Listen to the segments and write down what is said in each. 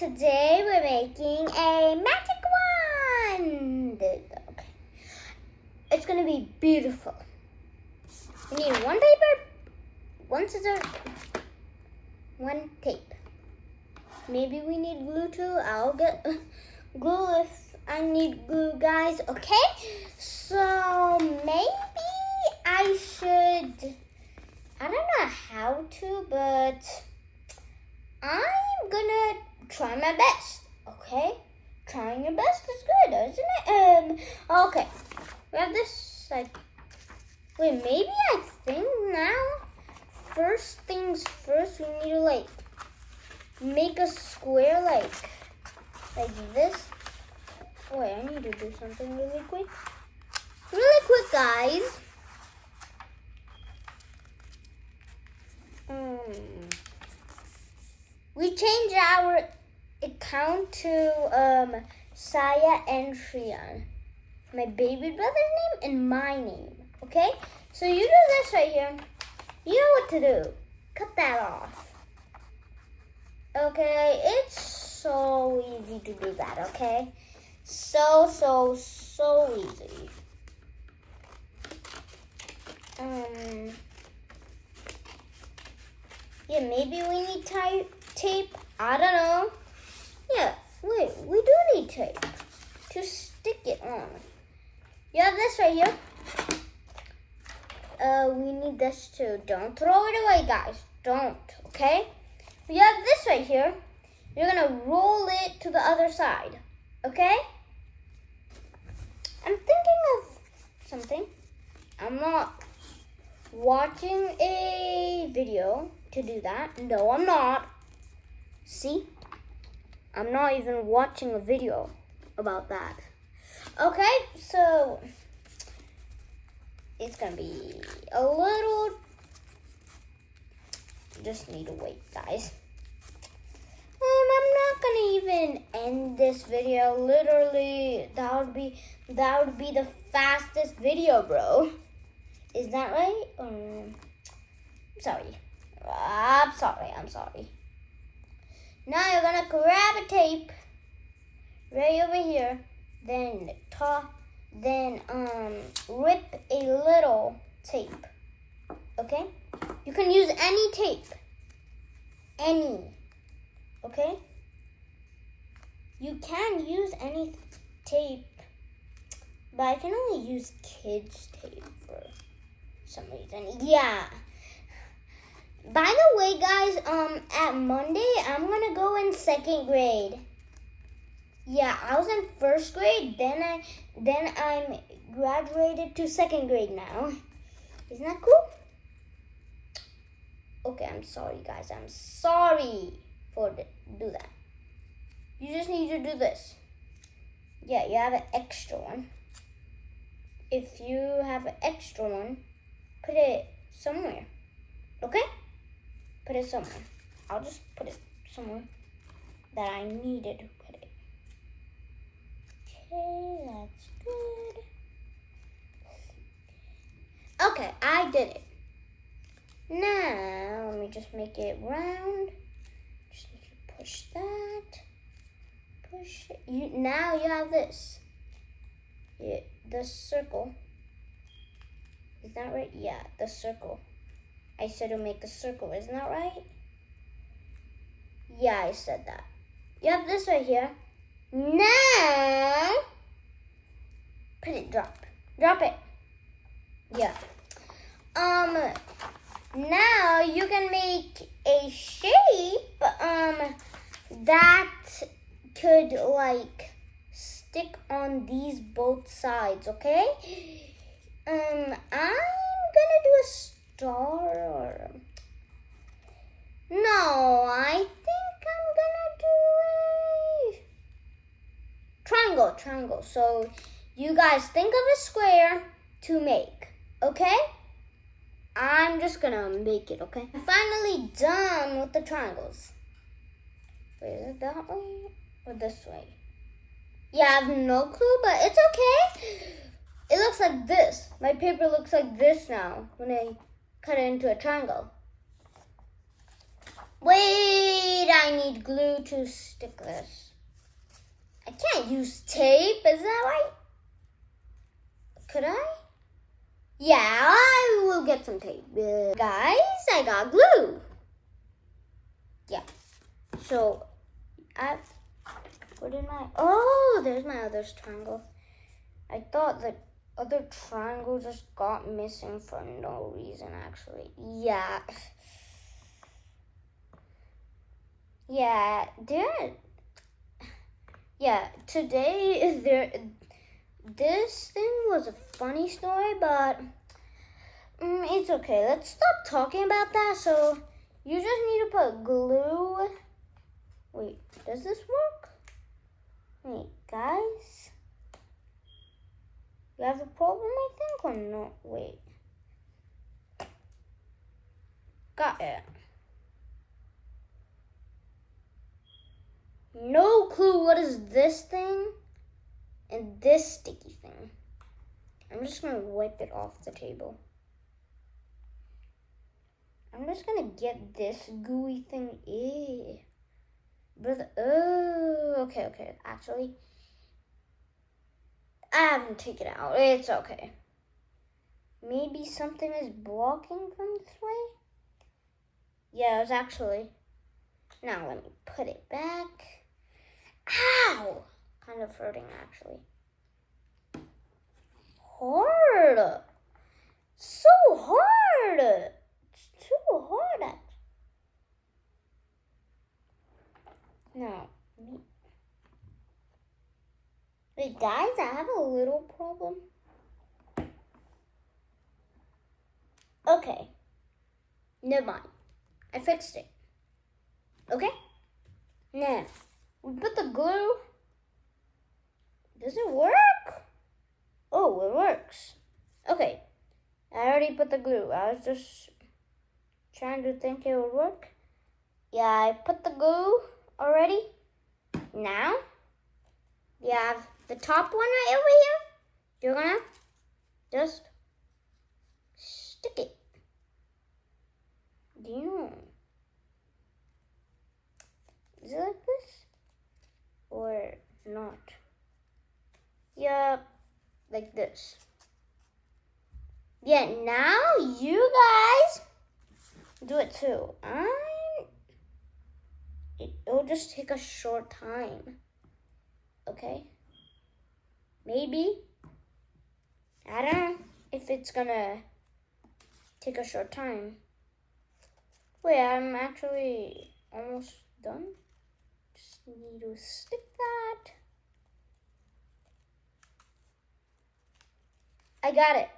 today we're making a magic wand. Okay. It's gonna be beautiful. We need one paper, one scissors, one tape. Maybe we need glue too. I'll get glue if I need glue, guys. Okay? So maybe I should, I don't know how to, but I'm gonna try my best, okay? Trying your best is good, isn't it? Okay. We have this side. Wait, maybe I think now, first things first, we need to make a square like this. Wait, I need to do something really quick. Really quick, guys. We changed our account to Saya and Shriyan. My baby brother's name and my name. Okay? So you do this right here. You know what to do. Cut that off. Okay? It's so easy to do that, okay? So easy. Yeah, maybe we need tape. I don't know. Yeah, wait, we do need tape to stick it on. You have this right here. We need this too. Don't throw it away, guys. Don't, okay? We have this right here. You're gonna roll it to the other side, okay? I'm thinking of something. I'm not watching a video to do that. No, I'm not. See? I'm not even watching a video about that. Okay, so it's gonna be a little, just need to wait, guys. I'm not gonna even end this video. Literally, that would be the fastest video, bro. Is that right? Sorry. I'm sorry. Now you're gonna grab a tape right over here, then rip a little tape. Okay? You can use any tape. Any. Okay? You can use any tape, but I can only use kids' tape for some reason. Yeah. By the way, guys, at Monday, I'm gonna go in 2nd grade. Yeah, I was in 1st grade, then I'm graduated to 2nd grade now. Isn't that cool? Okay, I'm sorry, guys. I'm sorry for do that. You just need to do this. Yeah, you have an extra one. If you have an extra one, put it somewhere. Okay? Put it somewhere. I'll just put it somewhere that I needed to put it. Okay, that's good. Okay, I did it. Now, let me just make it round. Just need to push that. Push it. Now you have this. The circle. Is that right? Yeah, the circle. I said to make a circle, isn't that right? Yeah, I said that. You have this right here. Now, put it, drop it. Yeah. Now you can make a shape, that could stick on these both sides, okay? I'm gonna do a star or no, I think I'm gonna do a triangle. So you guys think of a square to make, okay? I'm just gonna make it, okay? I'm finally done with the triangles. Wait, is it that way or this way? Yeah, I have no clue, but it's okay. It looks like this. My paper looks like this now when I cut it into a triangle. Wait, I need glue to stick this. I can't use tape, is that right? Could I? Yeah, I will get some tape. Guys, I got glue. Yeah. So, I put in my... Oh, there's my other triangle. I thought the other triangle just got missing for no reason, actually. Yeah. Yeah, today this thing was a funny story, but it's okay. Let's stop talking about that. So you just need to put glue. Wait, does this work? Wait, guys, you have a problem, I think, or no? Wait, got it. No clue what is this thing and this sticky thing. I'm just gonna wipe it off the table. I'm just gonna get this gooey thing. But okay. Actually, I haven't taken it out. It's okay. Maybe something is blocking from this way. Yeah, it's actually. Now let me put it back. Ow! Kind of hurting, actually. Hard. So hard. It's too hard. No. Wait, guys, I have a little problem. Okay. Never mind. I fixed it. Okay? Now, we put the glue. Does it work? Oh, it works. Okay. I already put the glue. I was just trying to think it would work. Yeah, I put the glue already. Now, you have the top one right over here. You're gonna just stick it. Do you know? Is it like this? Or not? Yeah, like this. Yeah, now you guys do it too. It'll just take a short time. Okay? Maybe. I don't know if it's gonna take a short time. Wait, I'm actually almost done. Just need to stick that. I got it.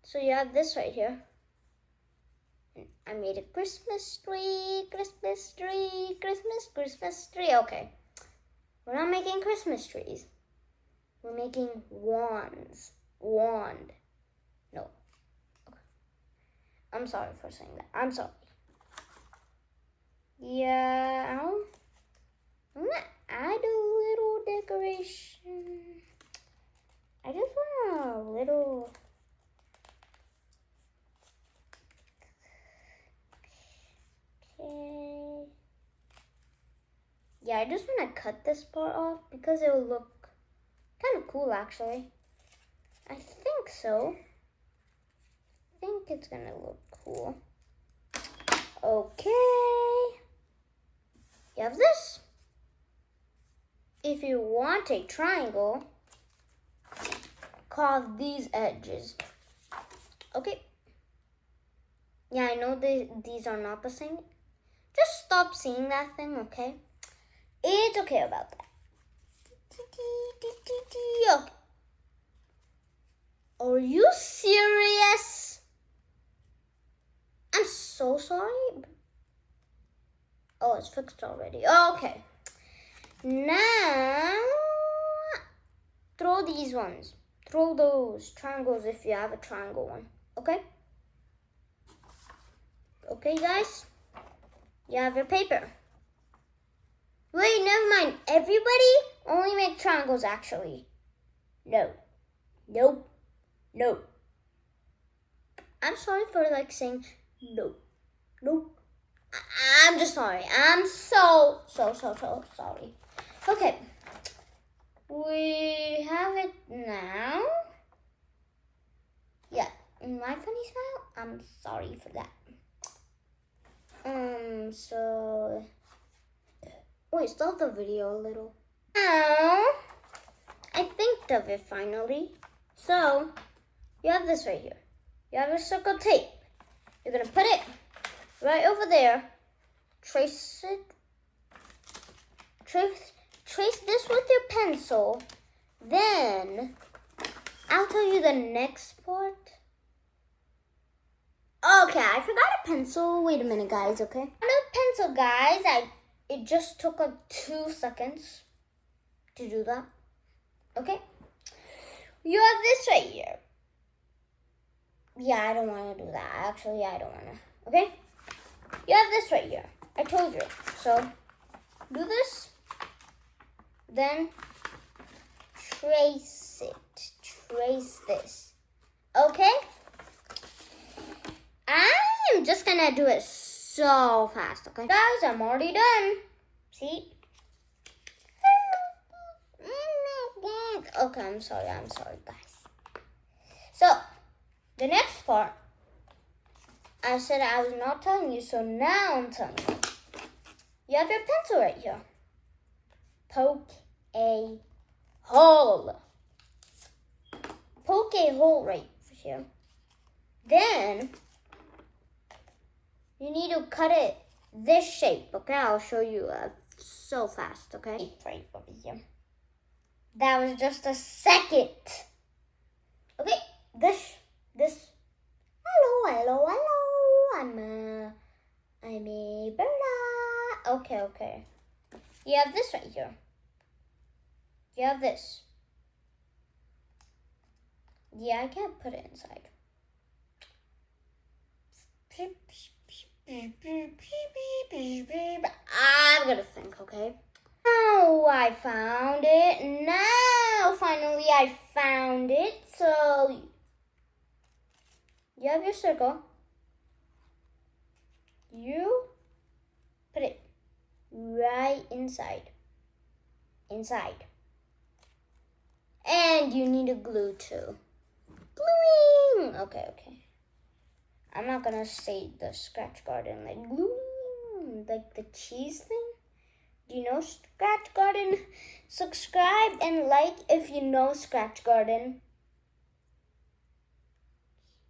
So you have this right here. I made a Christmas tree. Okay. We're not making Christmas trees. We're making wands. Wand. No. Okay. I'm sorry for saying that. I'm sorry. Yeah, I'm gonna add a little decoration. I just want a little... Okay. Yeah, I just want to cut this part off because it will look kind of cool, actually. I think so. I think it's gonna look cool. Okay. You have this. If you want a triangle, carve these edges. Okay. Yeah, I know these are not the same. Just stop seeing that thing, okay? It's okay about that. Okay. Are you serious? I'm so sorry. Oh, it's fixed already. Okay. Now, throw these ones. Throw those triangles if you have a triangle one. Okay? Okay, guys? You have your paper. Wait, never mind. Everybody only make triangles, actually. No. Nope. No. I'm sorry for saying no. Nope. I'm just sorry. I'm so sorry. Okay. We have it now. Yeah, in my funny smile, I'm sorry for that. So wait, stop the video a little. Now I think of it finally. So you have this right here. You have a circle tape. You're gonna put it right over there. Trace it. Trace this with your pencil. Then I'll tell you the next part. Okay, I forgot a pencil. Wait a minute, guys, okay? On a pencil, guys, it just took like 2 seconds to do that. Okay? You have this right here. Yeah, I don't want to do that. Actually, I don't want to. Okay? You have this right here. I told you. So, do this. Then, trace it. Trace this. Okay? I'm just gonna do it so fast, okay? Guys, I'm already done. See? Okay, I'm sorry, guys. So, the next part, I said I was not telling you, so now I'm telling you. You have your pencil right here. Poke a hole. Poke a hole right here. Then, you need to cut it this shape, okay? I'll show you so fast, okay? Right over here. That was just a second. Okay, this. Hello. I'm a bird. Okay. You have this right here. You have this. Yeah, I can't put it inside. I'm gonna think, okay? Now I found it. Now finally I found it. So you have your circle. You put it right inside. And you need a glue too. Gluing. Okay. I'm not gonna say the Scratch Garden like gluing, like the cheese thing. Do you know Scratch Garden? Subscribe and like if you know Scratch Garden.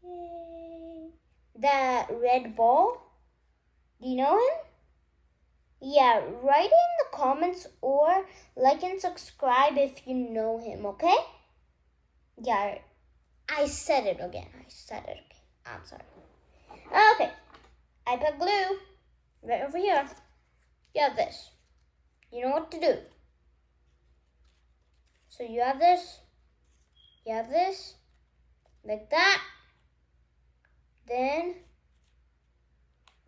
Yay. That red ball. Do you know him? Yeah, write in the comments or like and subscribe if you know him, okay? Yeah, I said it again. I'm sorry. Okay, I put glue right over here. You have this. You know what to do. So you have this, like that. Then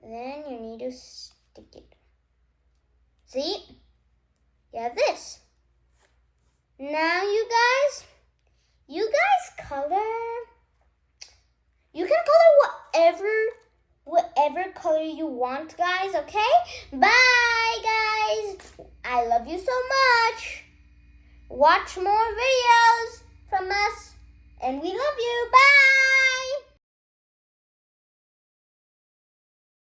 you need to stick it. See? You have this. Now you guys color. You can color whatever color you want, guys, okay? Bye, guys. I love you so much. Watch more videos from us, and we love you. Bye.